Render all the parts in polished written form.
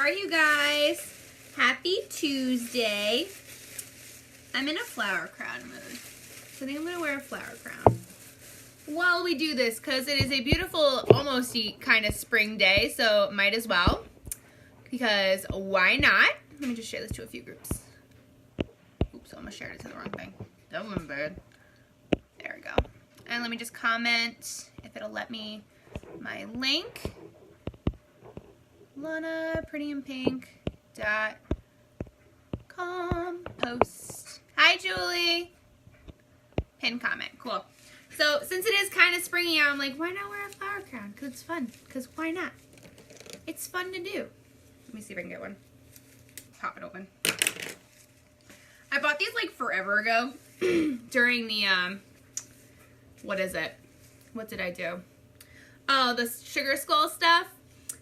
are you guys? Happy Tuesday. I'm in a flower crown mood, so I think I'm going to wear a flower crown while we do this because it is a beautiful, almost kind of spring day, so might as well, because why not? Let me just share this to a few groups. Oops, I almost shared it to the wrong thing. That one bird. There we go. And let me just comment, if it'll let me, my link. Lana, pretty in pink, .com, post. Hi, Julie. Pin comment. Cool. So, since it is kind of springy out, I'm like, why not wear a flower crown? Because it's fun. Because why not? It's fun to do. Let me see if I can get one. Pop it open. I bought these like forever ago during the, what is it? What did I do? Oh, the sugar skull stuff.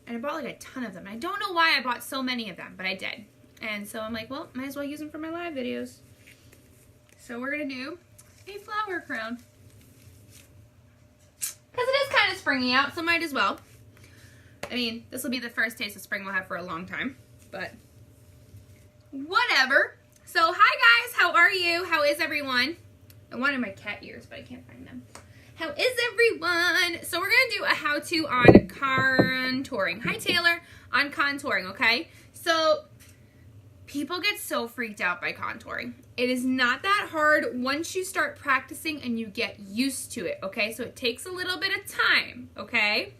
And I bought like a ton of them. I don't know why I bought so many of them, but I did. And so I'm like, well, might as well use them for my live videos. So we're going to do a flower crown. Because it is kind of springy out, so might as well. I mean, this will be the first taste of spring we'll have for a long time. But whatever. So hi guys, how are you? How is everyone? I wanted my cat ears, but I can't find them. How is everyone? So we're going to do a how-to on contouring. Hi, Taylor. On contouring, okay? So people get so freaked out by contouring. It is not that hard once you start practicing and you get used to it, okay? So it takes a little bit of time, okay?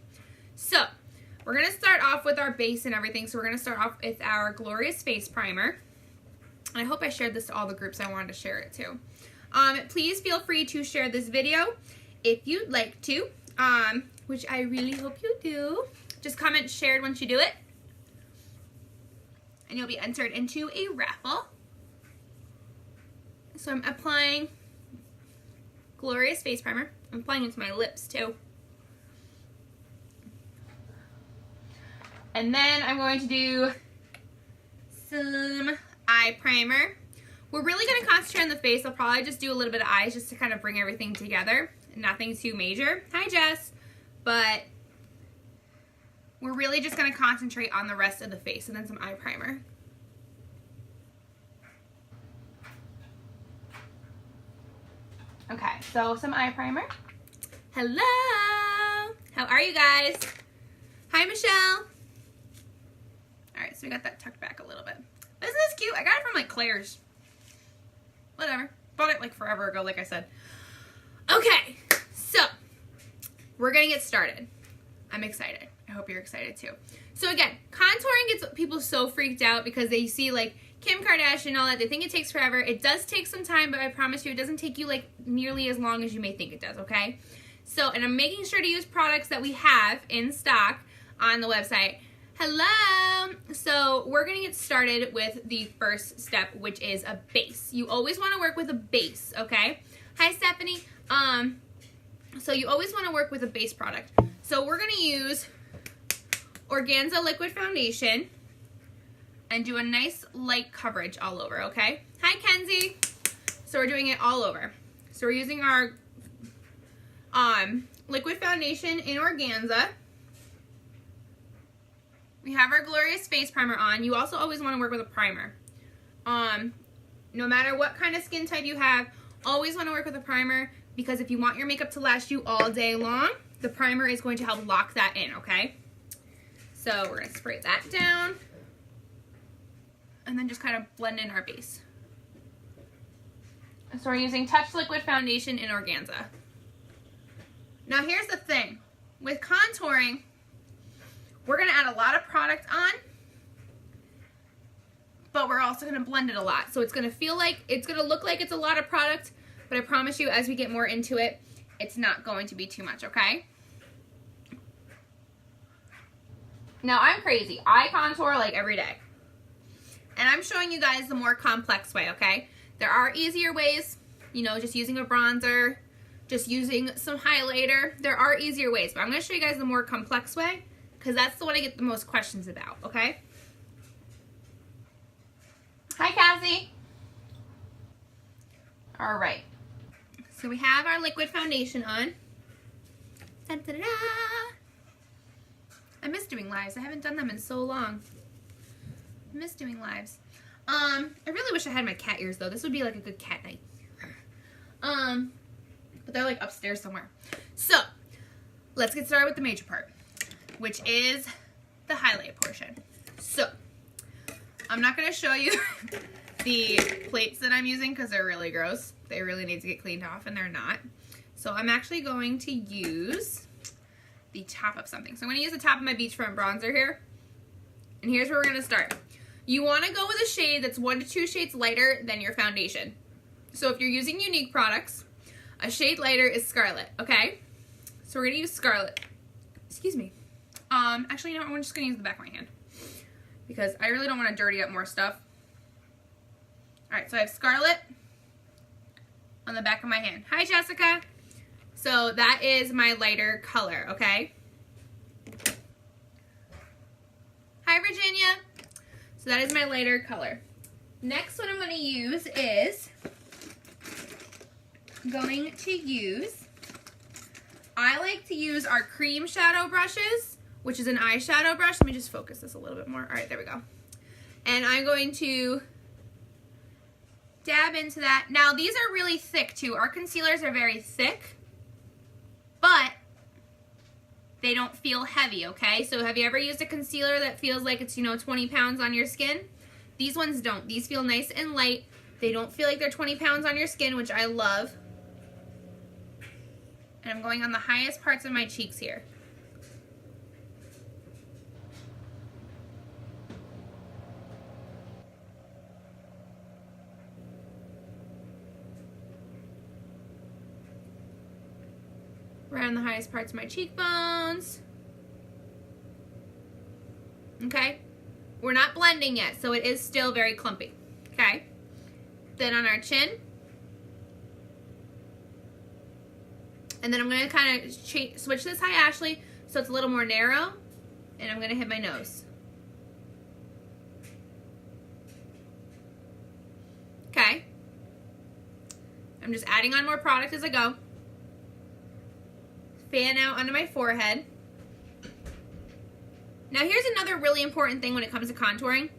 So we're going to start off with our base and everything. So we're going to start off with our Glorious Face Primer. I hope I shared this to all the groups I wanted to share it to. Please feel free to share this video if you'd like to, which I really hope you do. Just comment shared once you do it, and you'll be entered into a raffle. So I'm applying Glorious Face Primer. I'm applying it to my lips too. And then I'm going to do some eye primer. We're really going to concentrate on the face. I'll probably just do a little bit of eyes just to kind of bring everything together. Nothing too major. Hi, Jess. But we're really just going to concentrate on the rest of the face and then some eye primer. Okay, so some eye primer. Hello. How are you guys? Hi, Michelle. All right, so we got that tucked back a little bit. Isn't this cute? I got it from like Claire's. Whatever. Bought it like forever ago, like I said. Okay, so we're going to get started. I'm excited. I hope you're excited too. So again, contouring gets people so freaked out because they see like Kim Kardashian and all that. They think it takes forever. It does take some time, but I promise you it doesn't take you like nearly as long as you may think it does, okay? So, and I'm making sure to use products that we have in stock on the website. Hello! So we're going to get started with the first step, which is a base. You always want to work with a base, okay? Hi, Stephanie. So you always want to work with a base product. So we're going to use Organza Liquid Foundation and do a nice light coverage all over, okay? Hi, Kenzie. So we're doing it all over. So we're using our liquid foundation in Organza. We have our Glorious Face Primer on. You also always want to work with a primer. No matter what kind of skin type you have, always want to work with a primer because if you want your makeup to last you all day long, the primer is going to help lock that in, okay? So we're going to spray that down and then just kind of blend in our base. So we're using Touch Liquid Foundation in Organza. Now here's the thing. With contouring, we're going to add a lot of product on, but we're also going to blend it a lot. So it's going to feel like, it's going to look like it's a lot of product, but I promise you as we get more into it, it's not going to be too much, okay? Now I'm crazy. I contour like every day. And I'm showing you guys the more complex way, okay? There are easier ways, you know, just using a bronzer, just using some highlighter. There are easier ways, but I'm going to show you guys the more complex way because that's the one I get the most questions about, okay? Hi, Cassie. All right. So we have our liquid foundation on. Da-da-da-da. I miss doing lives. I haven't done them in so long. I miss doing lives. I really wish I had my cat ears though. This would be like a good cat night. But they're like upstairs somewhere. So, let's get started with the major part, which is the highlight portion. So, I'm not going to show you the plates that I'm using because they're really gross. They really need to get cleaned off and they're not. So, I'm actually going to use the top of something. So, I'm going to use the top of my beachfront bronzer here. And here's where we're going to start. You want to go with a shade that's 1 to 2 shades lighter than your foundation. So, if you're using Unique products, a shade lighter is Scarlet, okay? So we're going to use Scarlet. Excuse me. Actually, you know what? I'm just going to use the back of my hand because I really don't want to dirty up more stuff. All right, so I have Scarlet on the back of my hand. Hi, Jessica. So that is my lighter color, okay? Hi, Virginia. So that is my lighter color. Next, what I'm going to use is I like to use our cream shadow brushes, which is an eyeshadow brush. Let me just focus this a little bit more. All right, there we go. And I'm going to dab into that. Now, these are really thick, too. Our concealers are very thick, but they don't feel heavy, okay? So have you ever used a concealer that feels like it's, 20 pounds on your skin? These ones don't. These feel nice and light. They don't feel like they're 20 pounds on your skin, which I love. And I'm going on the highest parts of my cheeks here. Right on the highest parts of my cheekbones. Okay? We're not blending yet, so it is still very clumpy. Okay? Then on our chin. And then I'm going to kind of switch this high Ashley so it's a little more narrow. And I'm going to hit my nose. Okay. I'm just adding on more product as I go. Fan out onto my forehead. Now here's another really important thing when it comes to contouring.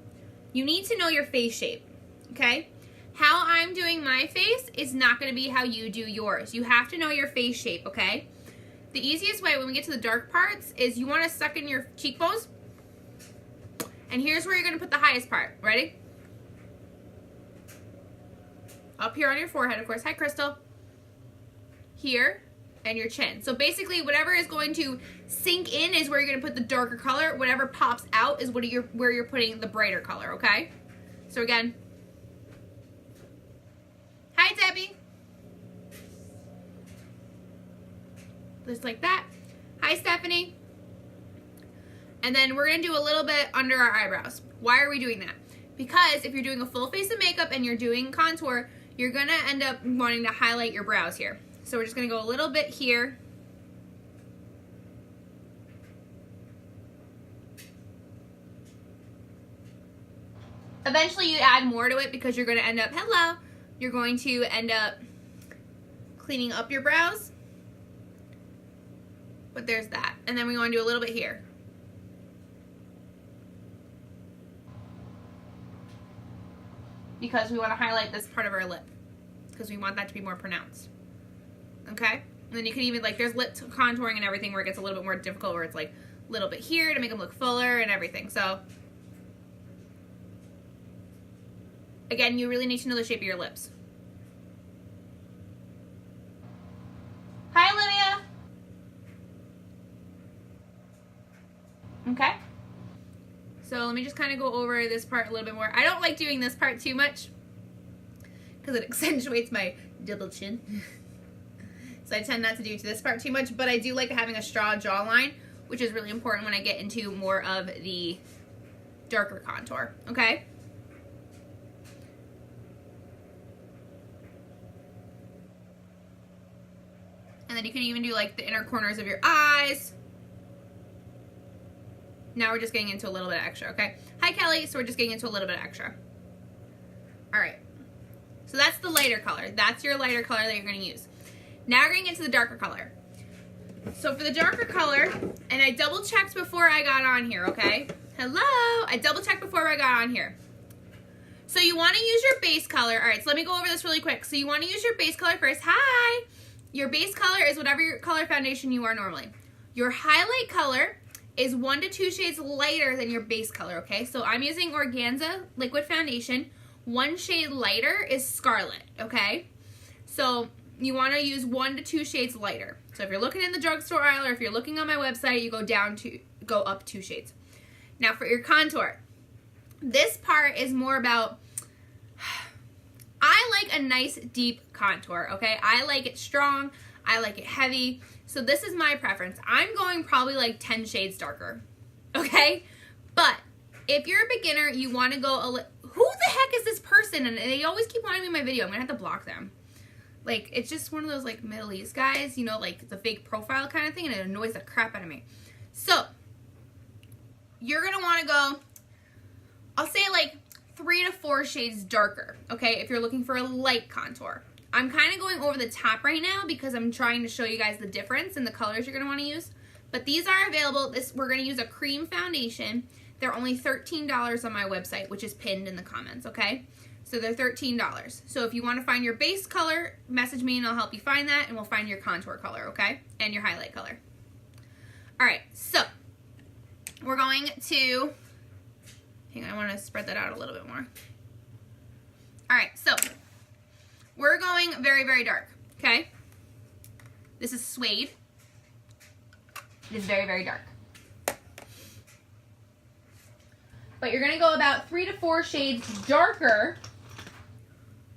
You need to know your face shape. Okay? How I'm doing my face is not going to be how you do yours. You have to know your face shape, okay? The easiest way when we get to the dark parts is you want to suck in your cheekbones. And here's where you're going to put the highest part. Ready? Up here on your forehead, of course. Hi, Crystal. Here, and your chin. So basically, whatever is going to sink in is where you're going to put the darker color. Whatever pops out is where you're putting the brighter color, okay? So again... Hi, Debbie. Just like that. Hi, Stephanie. And then we're going to do a little bit under our eyebrows. Why are we doing that? Because if you're doing a full face of makeup and you're doing contour, you're going to end up wanting to highlight your brows here. So we're just going to go a little bit here. Eventually you add more to it because you're going to end up, you're going to end up cleaning up your brows. But there's that. And then we're going to do a little bit here. Because we want to highlight this part of our lip. Because we want that to be more pronounced. Okay? And then you can even, there's lip contouring and everything where it gets a little bit more difficult, where it's a little bit here to make them look fuller and everything. So, again, you really need to know the shape of your lips. Hi, Olivia. Okay. So let me just kind of go over this part a little bit more. I don't like doing this part too much because it accentuates my double chin. So I tend not to do this part too much, but I do like having a straw jawline, which is really important when I get into more of the darker contour, okay? And then you can even do the inner corners of your eyes. Now we're just getting into a little bit extra, okay? Hi, Kelly. So we're just getting into a little bit extra. All right. So that's the lighter color. That's your lighter color that you're going to use. Now we're going to get to the darker color. So for the darker color, and I double checked before I got on here, okay? Hello. I double checked before I got on here. So you want to use your base color. All right, so let me go over this really quick. So you want to use your base color first. Hi. Your base color is whatever your color foundation you are normally. Your highlight color is 1 to 2 shades lighter than your base color, okay? So I'm using Organza liquid foundation. 1 shade lighter is Scarlet, okay? So you want to use 1 to 2 shades lighter. So if you're looking in the drugstore aisle or if you're looking on my website, you go up 2 shades. Now for your contour, this part is more about, I like a nice deep contour, okay? I like it strong, I like it heavy, so this is my preference. I'm going probably like 10 shades darker, okay? But if you're a beginner, you want to go who the heck is this person? And they always keep wanting me in my video. I'm gonna have to block them. Like, it's just one of those like Middle East guys, you know, like the fake profile kind of thing, and it annoys the crap out of me. So you're gonna want to go, I'll say like 3 to 4 shades darker, okay, if you're looking for a light contour. I'm kind of going over the top right now because I'm trying to show you guys the difference in the colors you're going to want to use. But these are available. We're going to use a cream foundation. They're only $13 on my website, which is pinned in the comments, okay? So they're $13. So if you want to find your base color, message me and I'll help you find that, and we'll find your contour color, okay? And your highlight color. All right, so we're going to, hang on, I want to spread that out a little bit more. All right, so we're going very, very dark, okay? This is suede. It is very, very dark. But you're going to go about 3 to 4 shades darker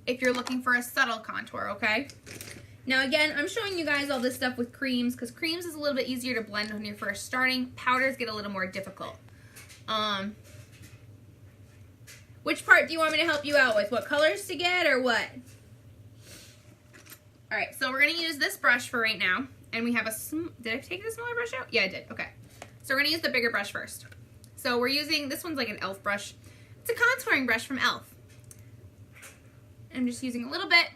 if you're looking for a subtle contour, okay? Now, again, I'm showing you guys all this stuff with creams because creams is a little bit easier to blend when you're first starting. Powders get a little more difficult. Which part do you want me to help you out with? What colors to get or what? All right, so we're going to use this brush for right now. And we have did I take the smaller brush out? Yeah, I did. Okay. So we're going to use the bigger brush first. So we're using, this one's like an e.l.f. brush. It's a contouring brush from e.l.f. I'm just using a little bit.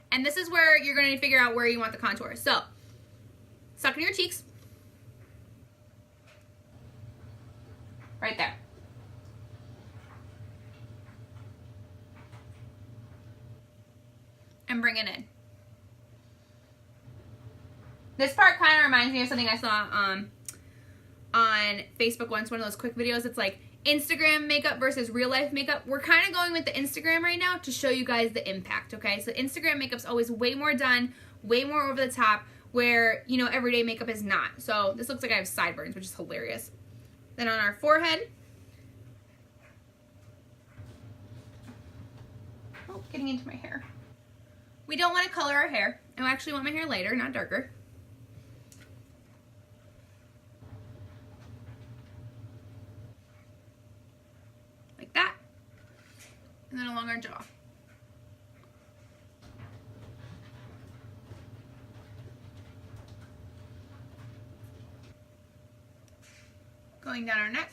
And this is where you're going to figure out where you want the contour. So, suck in your cheeks. Right there. And bring it in. This part kind of reminds me of something I saw on Facebook once, one of those quick videos. It's like Instagram makeup versus real life makeup. We're kind of going with the Instagram right now to show you guys the impact, okay? So Instagram makeup's always way more done, way more over the top, where, you know, everyday makeup is not. So this looks like I have sideburns, which is hilarious. Then on our forehead. Oh, getting into my hair. We don't want to color our hair. I actually want my hair lighter, not darker. Like that. And then along our jaw. Going down our neck.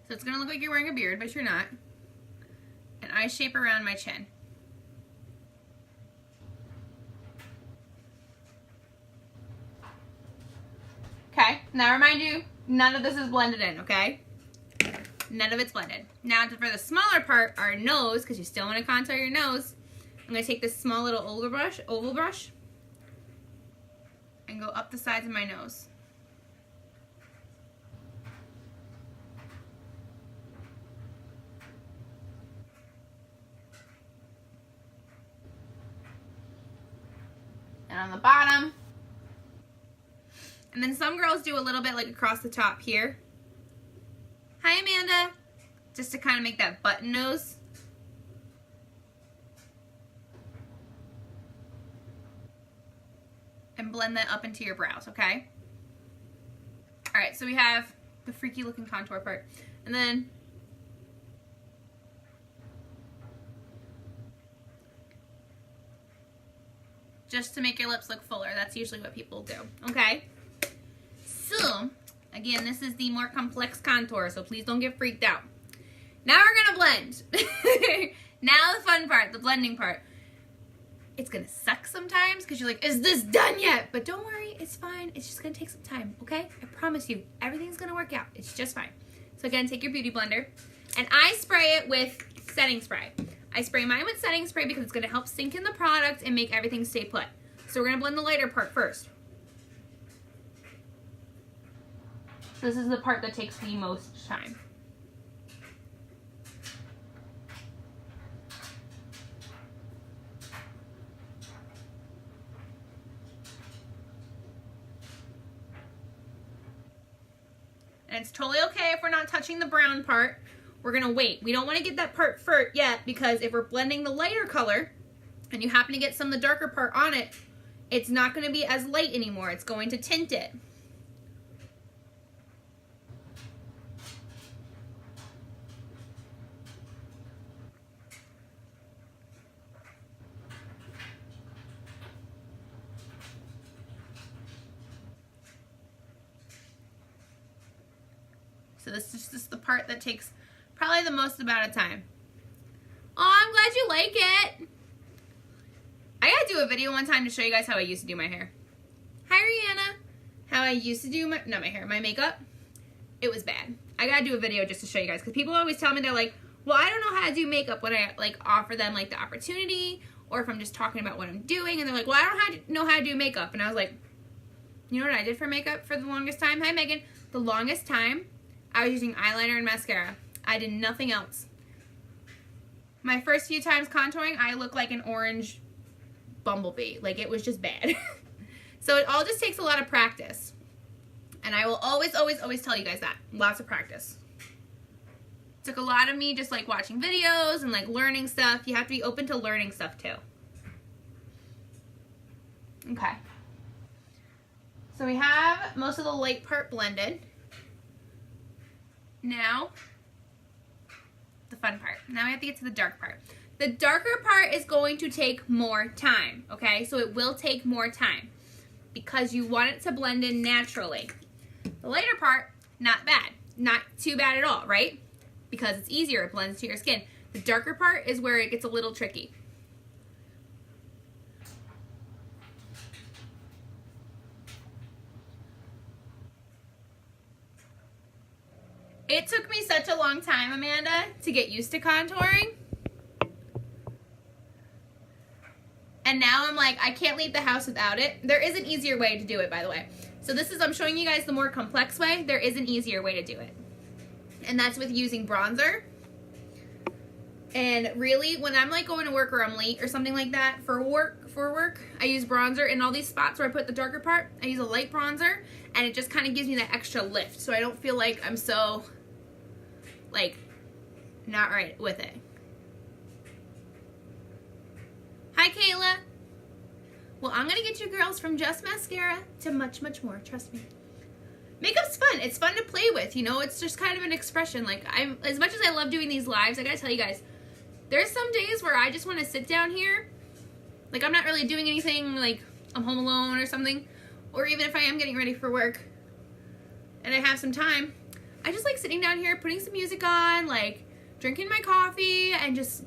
So it's going to look like you're wearing a beard, but you're not. An eye shape around my chin. Okay, now remind you, none of this is blended in, okay? None of it's blended. Now for the smaller part, our nose, because you still want to contour your nose, I'm going to take this small little oval brush, and go up the sides of my nose. And on the bottom. And then some girls do a little bit like across the top here. Hi, Amanda. Just to kind of make that button nose. And blend that up into your brows, okay? All right, so we have the freaky looking contour part. And then just to make your lips look fuller. That's usually what people do, okay? So, again, this is the more complex contour, so please don't get freaked out. Now we're gonna blend. Now the fun part, the blending part. It's gonna suck sometimes because you're like, is this done yet? But don't worry, it's fine. It's just gonna take some time, okay? I promise you, everything's gonna work out. It's just fine. So again, take your beauty blender, and I spray it with setting spray. I spray mine with setting spray because it's gonna help sink in the product and make everything stay put. So we're gonna blend the lighter part first. This is the part that takes the most time. And it's totally okay if we're not touching the brown part. We're gonna wait. We don't wanna get that part furt yet because if we're blending the lighter color and you happen to get some of the darker part on it, it's not gonna be as light anymore. It's going to tint it. So this is just the part that takes probably the most amount of time. Oh, I'm glad you like it. I gotta do a video one time to show you guys how I used to do my hair. Hi, Rihanna. How I used to do my makeup. It was bad. I gotta do a video just to show you guys because people always tell me, they're like, well, I don't know how to do makeup when I like offer them like the opportunity, or if I'm just talking about what I'm doing, and they're like, well, I don't know how to do makeup. And I was like, you know what I did for makeup for the longest time? Hi, Megan. The longest time, I was using eyeliner and mascara. I did nothing else. My first few times contouring, I looked like an orange bumblebee. Like, it was just bad. So it all just takes a lot of practice. And I will always, always, always tell you guys that. Lots of practice. It took a lot of me just like watching videos and like learning stuff. You have to be open to learning stuff too. Okay. So we have most of the light part blended. Now, the fun part. Now we have to get to the dark part. The darker part is going to take more time, okay? So it will take more time because you want it to blend in naturally. The lighter part, not bad. Not too bad at all, right? Because it's easier, it blends to your skin. The darker part is where it gets a little tricky. It took me such a long time, Amanda, to get used to contouring. And now I'm like, I can't leave the house without it. There is an easier way to do it, by the way. So this is, I'm showing you guys the more complex way. There is an easier way to do it. And that's with using bronzer. And really, when I'm like going to work or I'm late or something like that, for work, I use bronzer in all these spots where I put the darker part. I use a light bronzer, and it just kind of gives me that extra lift. So I don't feel like I'm so, like, not right with it. Hi, Kayla. Well, I'm gonna get you girls from just mascara to much, much more. Trust me. Makeup's fun. It's fun to play with, you know. It's just kind of an expression. Like, as much as I love doing these lives, I gotta tell you guys, there's some days where I just want to sit down here. Like, I'm not really doing anything. Like, I'm home alone or something. Or even if I am getting ready for work and I have some time, I just like sitting down here, putting some music on, like drinking my coffee and just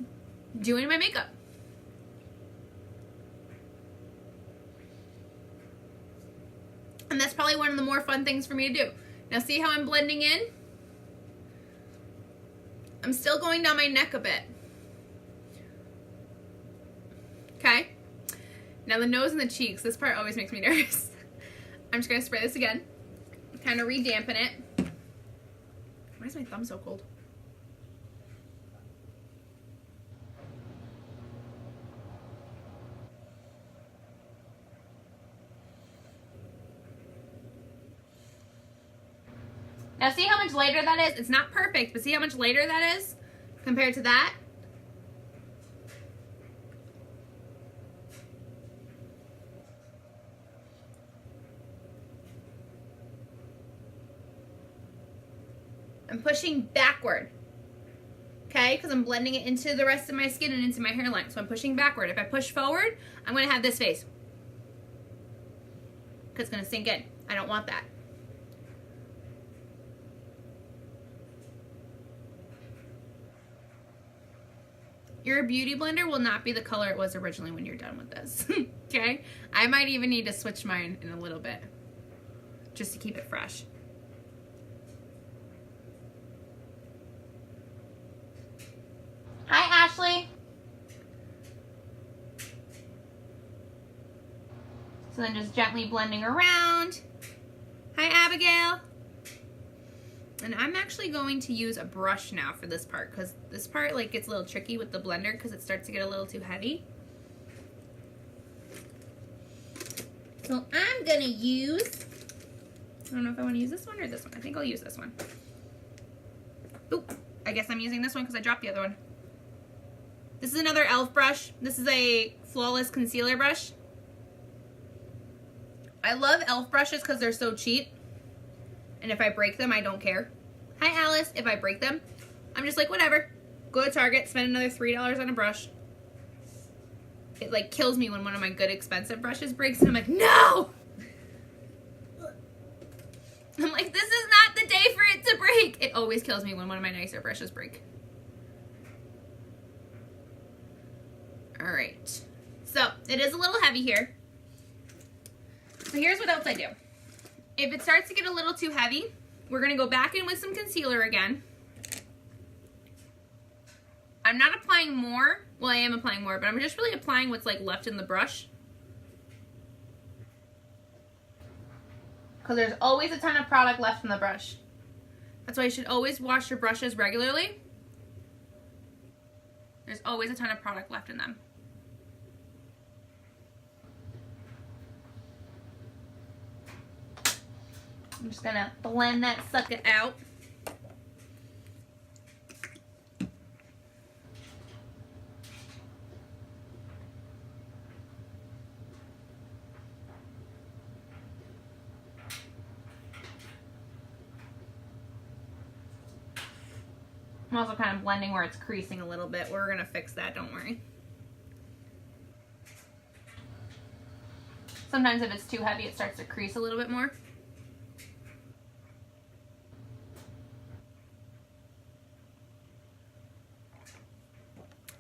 doing my makeup. And that's probably one of the more fun things for me to do. Now see how I'm blending in? I'm still going down my neck a bit. Okay? Now the nose and the cheeks, this part always makes me nervous. I'm just gonna spray this again. Kind of re-dampen it. Why is my thumb so cold? Now see how much lighter that is? It's not perfect, but see how much lighter that is compared to that? I'm pushing backward, okay? Because I'm blending it into the rest of my skin and into my hairline. So I'm pushing backward. If I push forward, I'm going to have this face. Because it's going to sink in. I don't want that. Your beauty blender will not be the color it was originally when you're done with this. Okay? I might even need to switch mine in a little bit just to keep it fresh. Hi, Ashley. So then just gently blending around. Hi, Abigail. And I'm actually going to use a brush now for this part, because this part like gets a little tricky with the blender because it starts to get a little too heavy. So I'm gonna use, I don't know if I want to use this one or this one. I think I'll use this one. Oop, I guess I'm using this one because I dropped the other one. This is another e.l.f. brush. This is a flawless concealer brush. I love e.l.f. brushes because they're so cheap. And if I break them, I don't care. Hi, Alice. If I break them, I'm just like, whatever. Go to Target, spend another $3 on a brush. It like kills me when one of my good expensive brushes breaks and I'm like, no! I'm like, this is not the day for it to break. It always kills me when one of my nicer brushes break. All right. So it is a little heavy here. So here's what else I do. If it starts to get a little too heavy, we're going to go back in with some concealer again. I'm not applying more. Well, I am applying more, but I'm just really applying what's like left in the brush. Because there's always a ton of product left in the brush. That's why you should always wash your brushes regularly. There's always a ton of product left in them. I'm just gonna blend that sucker out. I'm also kind of blending where it's creasing a little bit. We're gonna fix that, don't worry. Sometimes if it's too heavy, it starts to crease a little bit more.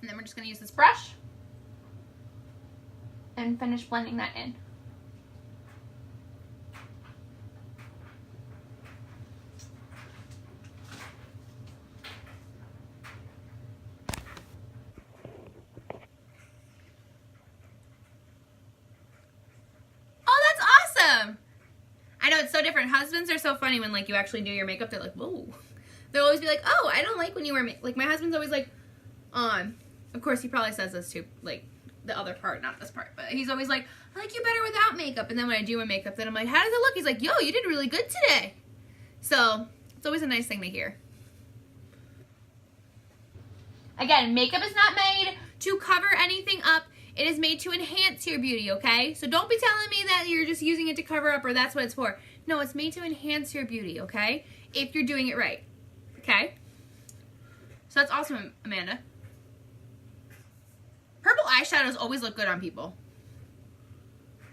And then we're just going to use this brush and finish blending that in. Oh, that's awesome! I know, it's so different. Husbands are so funny when like you actually do your makeup. They're like, whoa. They'll always be like, oh, I don't like when you wear makeup. Like my husband's always like, of course, he probably says this too, like, the other part, not this part, but he's always like, I like you better without makeup. And then when I do my makeup, then I'm like, how does it look? He's like, yo, you did really good today. So, it's always a nice thing to hear. Again, makeup is not made to cover anything up. It is made to enhance your beauty, okay? So don't be telling me that you're just using it to cover up or that's what it's for. No, it's made to enhance your beauty, okay? If you're doing it right, okay? So that's awesome, Amanda. Purple eyeshadows always look good on people.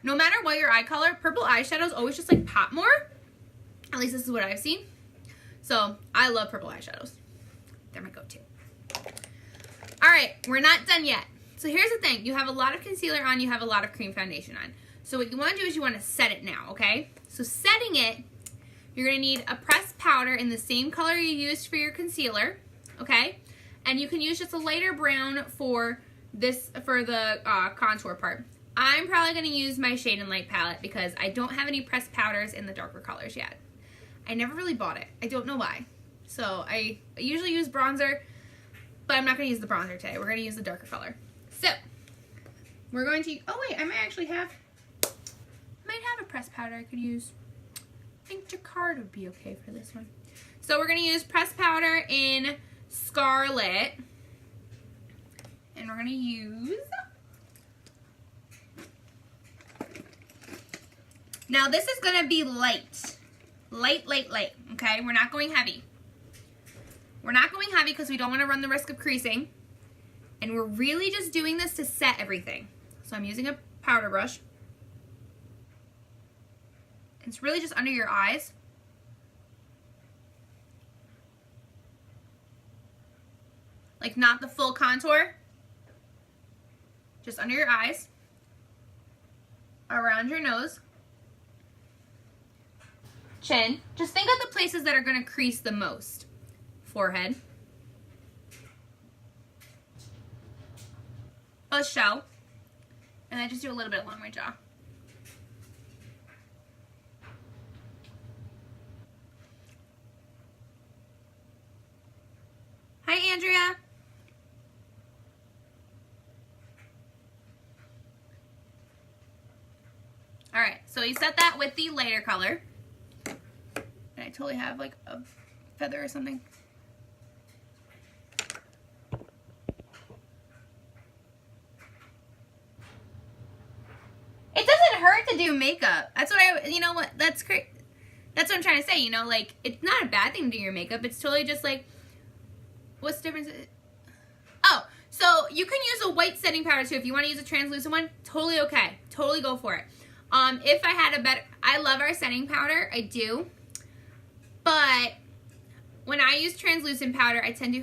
No matter what your eye color, purple eyeshadows always just like pop more. At least this is what I've seen. So I love purple eyeshadows. They're my go-to. All right, we're not done yet. So here's the thing. You have a lot of concealer on. You have a lot of cream foundation on. So what you want to do is you want to set it now, okay? So setting it, you're going to need a pressed powder in the same color you used for your concealer, okay? And you can use just a lighter brown for this, for the contour part. I'm probably going to use my Shade and Light palette because I don't have any pressed powders in the darker colors yet. I never really bought it. I don't know why. So I usually use bronzer, but I'm not going to use the bronzer today. We're going to use the darker color. So we're going to, oh wait, I might actually have, a pressed powder I could use. I think Jacquard would be okay for this one. So we're going to use pressed powder in Scarlet. And we're going to use, now this is going to be light. Light, okay? We're not going heavy. We're not going heavy because we don't want to run the risk of creasing. And we're really just doing this to set everything. So I'm using a powder brush. It's really just under your eyes. Like not the full contour. just under your eyes, around your nose, chin. Just think of the places that are going to crease the most. Forehead, a shell, and then just do a little bit along my jaw. Hi, Andrea. All right, so you set that with the lighter color. And I totally have like a feather or something. It doesn't hurt to do makeup. That's what you know what, that's great. That's what I'm trying to say, you know, like, it's not a bad thing to do your makeup. It's totally just like, what's the difference? Oh, so you can use a white setting powder too. If you want to use a translucent one, totally okay. Totally go for it. If I had a better, I love our setting powder, I do. But when I use translucent powder, I tend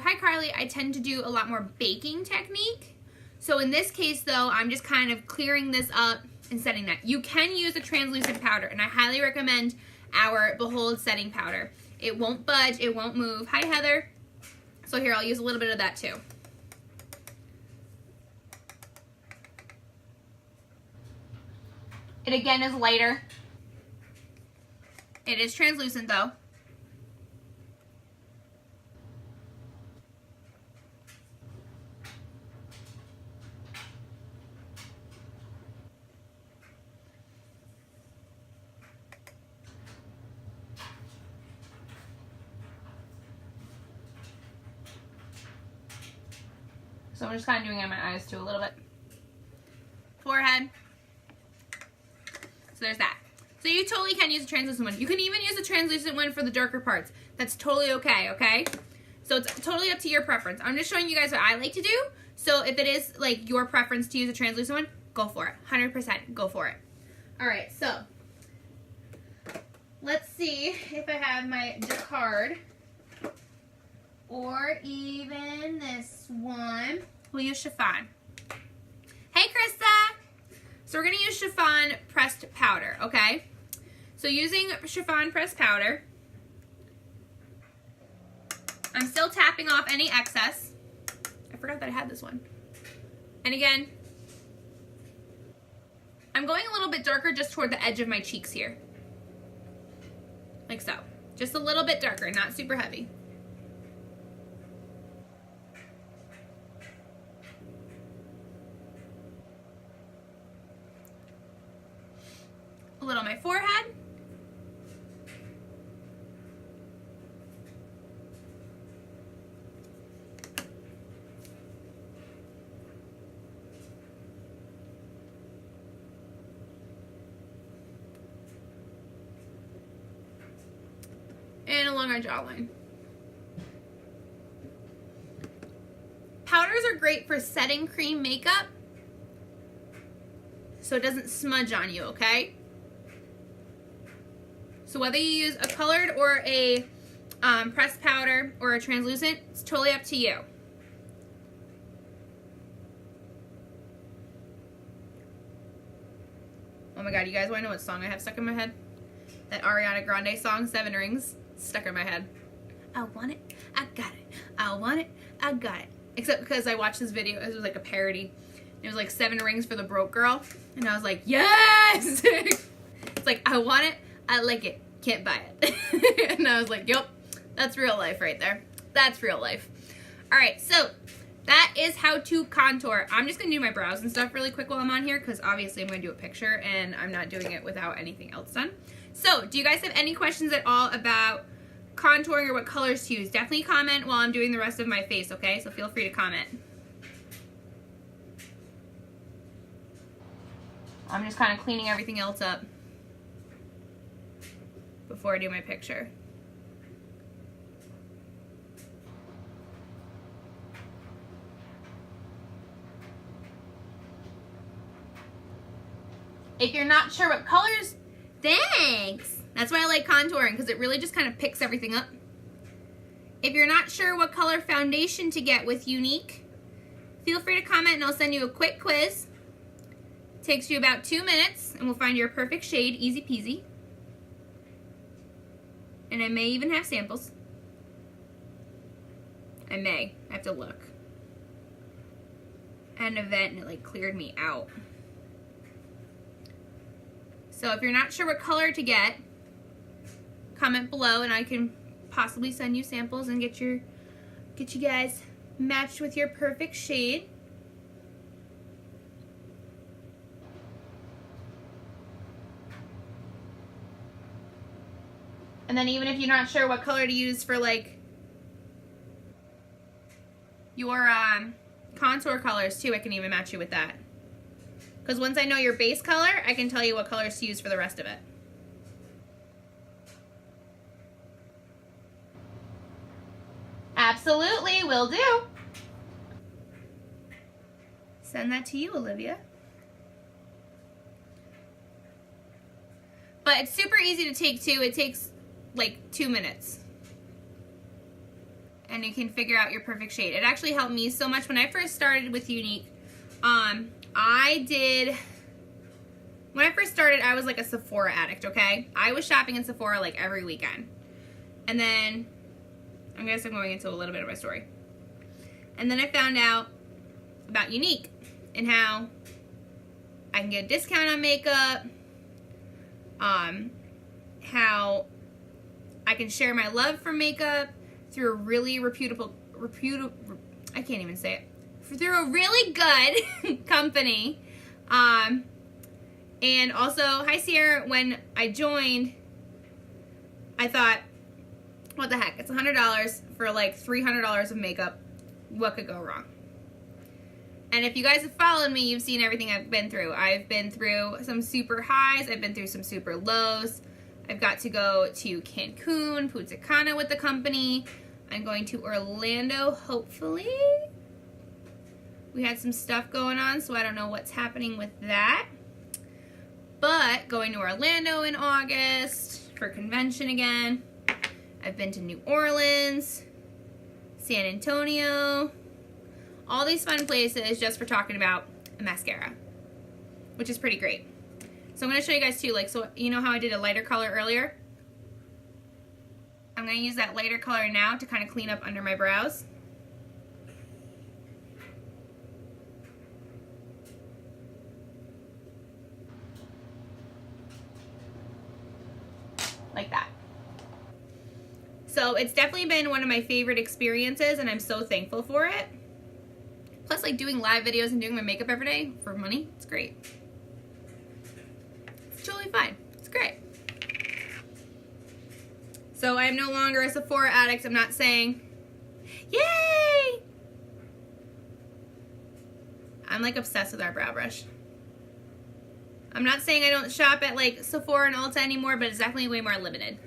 to do a lot more baking technique. So in this case though, I'm just kind of clearing this up and setting that. You can use a translucent powder, and I highly recommend our Behold setting powder. It won't budge, it won't move. Hi, Heather. So here, I'll use a little bit of that too. It again is lighter. It is translucent though. So I'm just kind of doing it on my eyes too a little bit. Forehead. So there's that. So you totally can use a translucent one. You can even use a translucent one for the darker parts. That's totally okay, okay? So it's totally up to your preference. I'm just showing you guys what I like to do. So if it is like your preference to use a translucent one, go for it. 100% go for it. All right, so let's see if I have my jacquard or even this one. We'll use chiffon. Hey, Krista. So we're going to use chiffon pressed powder, okay? So using chiffon pressed powder, I'm still tapping off any excess. I forgot that I had this one. And again, I'm going a little bit darker just toward the edge of my cheeks here. Like so. Just a little bit darker, not super heavy. A little on my forehead. And along our jawline. Powders are great for setting cream makeup so it doesn't smudge on you, okay? So whether you use a colored or a pressed powder or a translucent, it's totally up to you. Oh my god, you guys want to know what song I have stuck in my head? That Ariana Grande song, 7 Rings, stuck in my head. I want it, I got it. I want it, I got it. Except because I watched this video, it was like a parody. It was like 7 Rings for the Broke Girl. And I was like, yes! It's like, I want it, I like it, can't buy it. And I was like, yep, that's real life right there. That's real life. All right, so that is how to contour. I'm just gonna do my brows and stuff really quick while I'm on here because obviously I'm gonna do a picture and I'm not doing it without anything else done. So do you guys have any questions at all about contouring or what colors to use? Definitely comment while I'm doing the rest of my face, okay? So feel free to comment. I'm just kind of cleaning everything else up before I do my picture. If you're not sure what colors, thanks. That's why I like contouring, because it really just kind of picks everything up. If you're not sure what color foundation to get with Unique, Feel free to comment and I'll send you a quick quiz. Takes you about 2 minutes and we'll find your perfect shade, easy peasy. And I may even have samples. I have to look. I had an event and it like cleared me out. So if you're not sure what color to get, comment below and I can possibly send you samples and get you guys matched with your perfect shade. And then even if you're not sure what color to use for like your contour colors too, I can even match you with that. Because once I know your base color, I can tell you what colors to use for the rest of it. Absolutely, will do. Send that to you, Olivia. But it's super easy to take too. It takes like 2 minutes. And you can figure out your perfect shade. It actually helped me so much when I first started with Younique. When I first started, I was like a Sephora addict, okay? I was shopping in Sephora like every weekend. And then, I guess I'm going into a little bit of my story. And then I found out about Younique and how I can get a discount on makeup, how I can share my love for makeup through a really I can't even say it, through a really good company. And also, hi Sierra, when I joined, I thought, what the heck, it's $100 for like $300 of makeup. What could go wrong? And if you guys have followed me, you've seen everything I've been through. I've been through some super highs, I've been through some super lows. I've got to go to Cancun, Punta Cana with the company. I'm going to Orlando, hopefully. We had some stuff going on, so I don't know what's happening with that. But going to Orlando in August for convention again. I've been to New Orleans, San Antonio, all these fun places just for talking about a mascara, which is pretty great. So I'm going to show you guys too, like, so you know how I did a lighter color earlier? I'm going to use that lighter color now to kind of clean up under my brows. Like that. So it's definitely been one of my favorite experiences and I'm so thankful for it. Plus, like, doing live videos and doing my makeup every day for money, it's great. It's totally fine. It's great. So I am no longer a Sephora addict. I'm not saying, yay! I'm like obsessed with our brow brush. I'm not saying I don't shop at like Sephora and Ulta anymore, but it's definitely way more limited.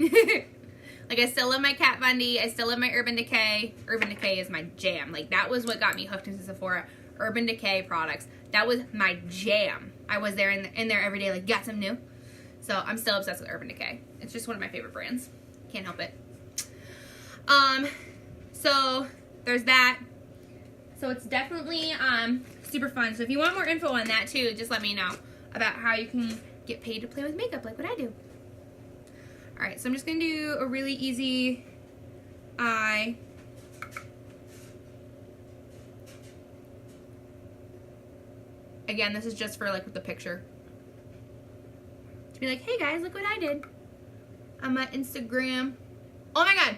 Like, I still love my Kat Von D. I still love my Urban Decay. Urban Decay is my jam. Like, that was what got me hooked into Sephora. Urban Decay products. That was my jam. I was there in there every day, like, got some new. So I'm still obsessed with Urban Decay. It's just one of my favorite brands. Can't help it. So there's that. So it's definitely super fun. So if you want more info on that too, just let me know about how you can get paid to play with makeup like what I do. Alright, so I'm just going to do a really easy eye. Again, this is just for like with the picture. To be like, hey guys, look what I did on my Instagram. Oh my god,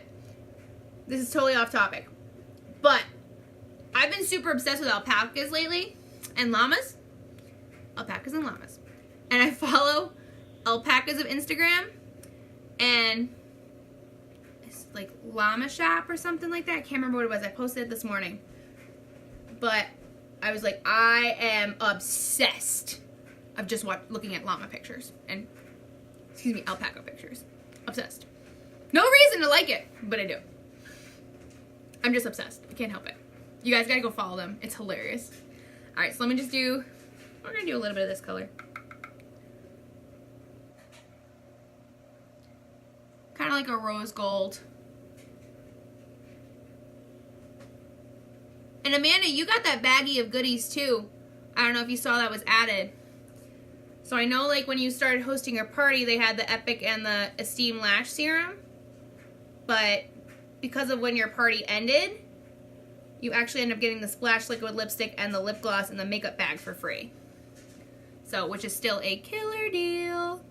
this is totally off topic, but I've been super obsessed with alpacas lately and llamas. Alpacas and llamas. And I follow Alpacas of Instagram and it's like llama shop or something like that. I can't remember what it was. I posted it this morning. But I was like, I am obsessed of just looking at llama pictures and, excuse me, alpaca pictures. Obsessed. No reason to like it, but I do. I'm just obsessed. I can't help it. You guys gotta go follow them. It's hilarious. Alright, so let me just do, we're gonna do a little bit of this color. Kind of like a rose gold. And And Amanda, you got that baggie of goodies too. I don't know if you saw that was added. So I know like when you started hosting your party, they had the Epic and the Esteem Lash Serum. But because of when your party ended, you actually end up getting the Splash Liquid Lipstick and the lip gloss and the makeup bag for free. So, which is still a killer deal.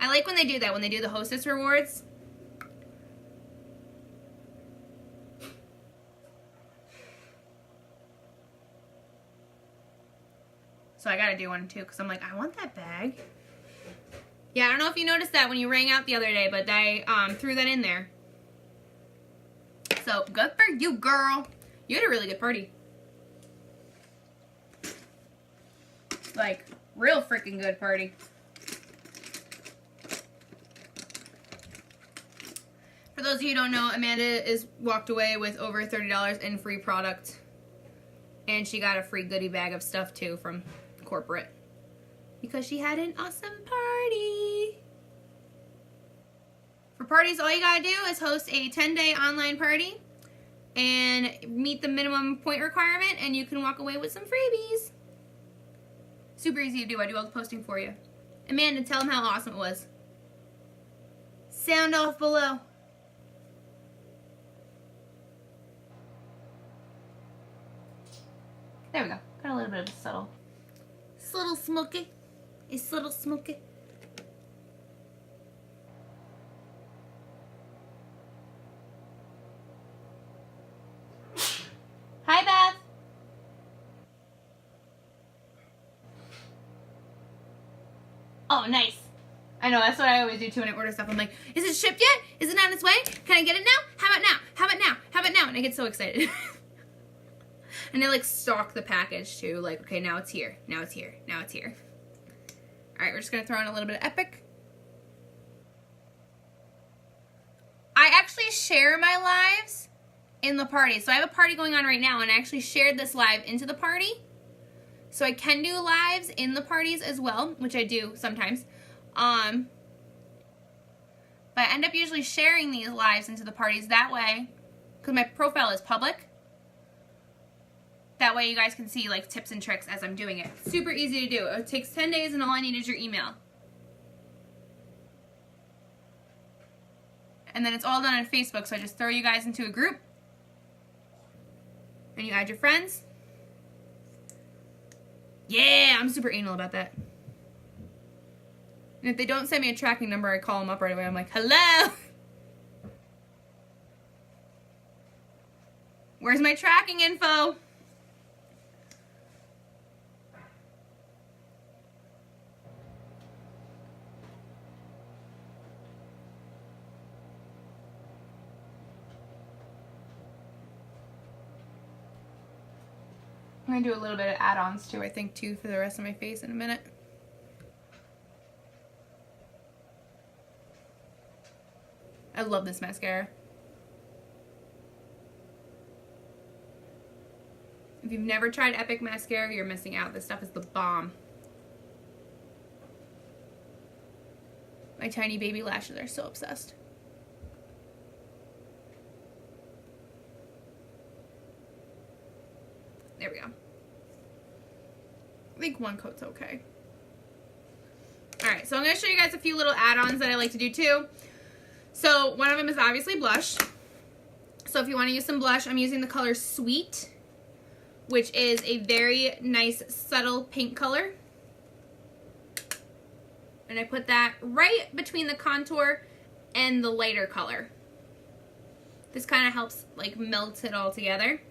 I like when they do that, when they do the Hostess rewards. So I gotta do one too, because I'm like, I want that bag. Yeah, I don't know if you noticed that when you rang out the other day, but I threw that in there. So, good for you, girl. You had a really good party. Like, real freaking good party. For those of you who don't know, Amanda is walked away with over $30 in free product. And she got a free goodie bag of stuff, too, from corporate. Because she had an awesome party. For parties, all you gotta do is host a 10-day online party and meet the minimum point requirement, and you can walk away with some freebies. Super easy to do. I do all the posting for you. Amanda, tell them how awesome it was. Sound off below. There we go. Got a little bit of a subtle. It's a little smoky. It's a little smoky. Hi, Beth. Oh, nice. I know, that's what I always do too when I order stuff. I'm like, is it shipped yet? Is it on its way? Can I get it now? How about now? How about now? How about now? And I get so excited. And they like stock the package too. Like, okay, now it's here. Now it's here. Now it's here. All right, we're just going to throw in a little bit of Epic. I actually share my lives in the party. So I have a party going on right now, and I actually shared this live into the party. So I can do lives in the parties as well, which I do sometimes. But I end up usually sharing these lives into the parties that way, because my profile is public. That way you guys can see like tips and tricks as I'm doing it. Super easy to do. It takes 10 days and all I need is your email. And then it's all done on Facebook, so I just throw you guys into a group. And you add your friends. Yeah, I'm super anal about that. And if they don't send me a tracking number, I call them up right away. I'm like, hello? Where's my tracking info? I'm going to do a little bit of add-ons too, I think, too, for the rest of my face in a minute. I love this mascara. If you've never tried Epic mascara, you're missing out. This stuff is the bomb. My tiny baby lashes are so obsessed. There we go. I think one coat's okay. Alright, so I'm going to show you guys a few little add-ons that I like to do too. So one of them is obviously blush. So if you want to use some blush, I'm using the color Sweet, which is a very nice subtle pink color. And I put that right between the contour and the lighter color. This kind of helps like melt it all together.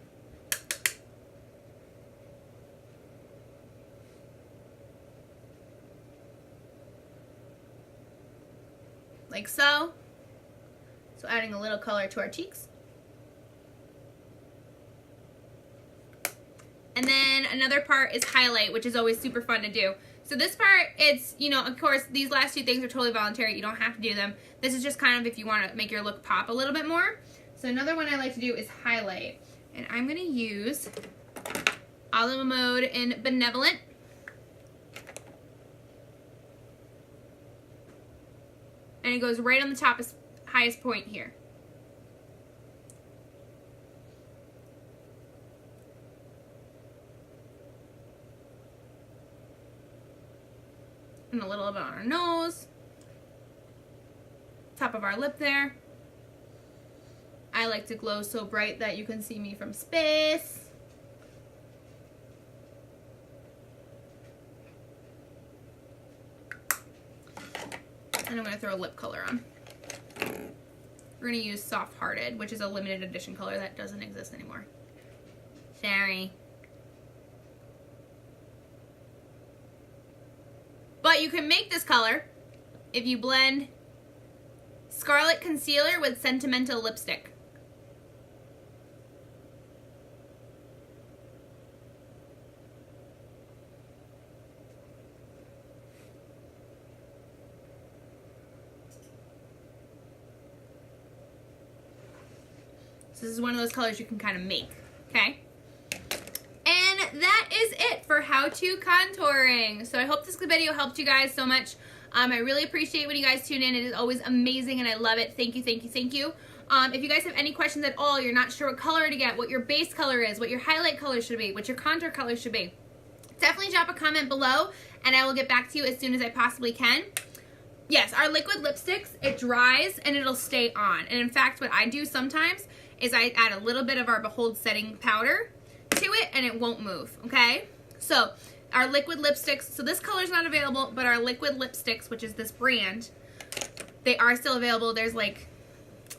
Like so. So adding a little color to our cheeks. And then another part is highlight, which is always super fun to do. So this part, it's, you know, of course, these last two things are totally voluntary. You don't have to do them. This is just kind of if you want to make your look pop a little bit more. So another one I like to do is highlight. And I'm going to use Moreno-Amado in Benevolent. And it goes right on the top, highest point here. And a little bit on our nose. Top of our lip there. I like to glow so bright that you can see me from space. And I'm going to throw a lip color on. We're going to use Soft Hearted, which is a limited edition color that doesn't exist anymore. Sorry. But you can make this color if you blend Scarlet Concealer with Sentimental Lipstick. So this is one of those colors you can kind of make, okay? And that is it for how-to contouring. So I hope this video helped you guys so much. I really appreciate when you guys tune in. It is always amazing and I love it. Thank you, thank you, thank you. If you guys have any questions at all, you're not sure what color to get, what your base color is, what your highlight color should be, what your contour color should be, definitely drop a comment below and I will get back to you as soon as I possibly can. Yes, our liquid lipsticks, it dries and it'll stay on. And in fact, what I do sometimes is I add a little bit of our Behold setting powder to it and it won't move, okay? So our liquid lipsticks, so this color is not available, but our liquid lipsticks, which is this brand, they are still available. There's like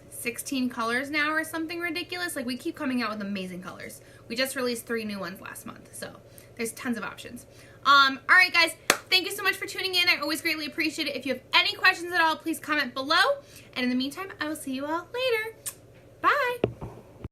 16 colors now or something ridiculous. Like we keep coming out with amazing colors. We just released 3 new ones last month, so there's tons of options. All right, guys, thank you so much for tuning in. I always greatly appreciate it. If you have any questions at all, please comment below. And in the meantime, I will see you all later.